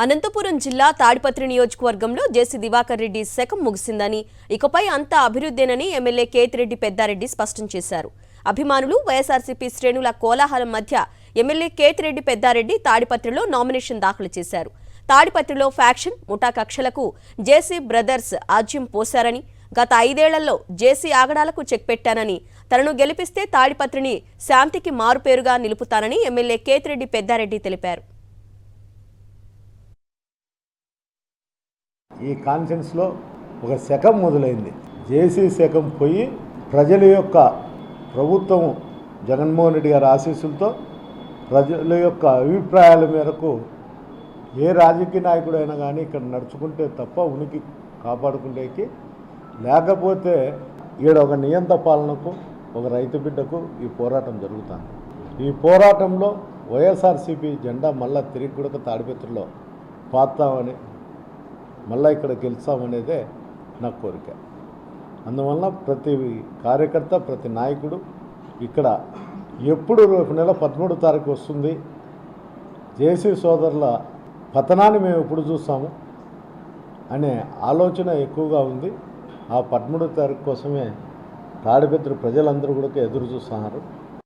అనంతపురం జిల్లా తాడిపత్రి నియోజకవర్గంలో జేసీ దివాకర్ రెడ్డి శకం ముగిసిందని, ఇకపై అంతా అభివృద్ధేనని ఎమ్మెల్యే కేతిరెడ్డి పెద్దారెడ్డి స్పష్టం చేశారు. అభిమానులు, వైఎస్ఆర్సీపీ శ్రేణుల కోలాహలం మధ్య ఎమ్మెల్యే కేతిరెడ్డి పెద్దారెడ్డి తాడిపత్రిలో నామినేషన్ దాఖలు చేశారు. తాడిపత్రిలో ఫ్యాక్షన్, ముఠా కక్షలకు జేసీ బ్రదర్స్ ఆజ్యం పోశారని, గత 5 ఏళ్లలో జేసీ ఆగడాలకు చెక్ పెట్టానని, తనను గెలిపిస్తే తాడిపత్రిని శాంతికి మారుపేరుగా నిలుపుతానని ఎమ్మెల్యే కేతిరెడ్డి పెద్దారెడ్డి తెలిపారు. ఈ కాన్ఫరెన్స్లో ఒక శకం మొదలైంది. జేసీ శకం పోయి ప్రజల యొక్క ప్రభుత్వం జగన్మోహన్ రెడ్డి గారి ఆశీస్సులతో ప్రజల యొక్క అభిప్రాయాల మేరకు ఏ రాజకీయ నాయకుడైనా కానీ ఇక్కడ నడుచుకుంటే తప్ప ఉనికి కాపాడుకుంటేకి, లేకపోతే ఈడ ఒక నియంత పాలనకు, ఒక రైతు బిడ్డకు ఈ పోరాటం జరుగుతుంది. ఈ పోరాటంలో వైఎస్ఆర్సీపీ జెండా మళ్ళా తిరిగి కూడా తాడిపత్రిలో పాతామని, మళ్ళీ ఇక్కడ గెలుస్తామనేదే నా కోరిక. అందువల్ల ప్రతి కార్యకర్త, ప్రతి నాయకుడు ఇక్కడ ఎప్పుడు రేపు నెల 13వ తారీఖు వస్తుంది, జేసీ సోదరుల పతనాన్ని మేము ఎప్పుడు చూస్తాము అనే ఆలోచన ఎక్కువగా ఉంది. ఆ 13వ తారీఖు కోసమే తాడిపత్రి ప్రజలందరూ కూడా ఎదురు చూస్తున్నారు.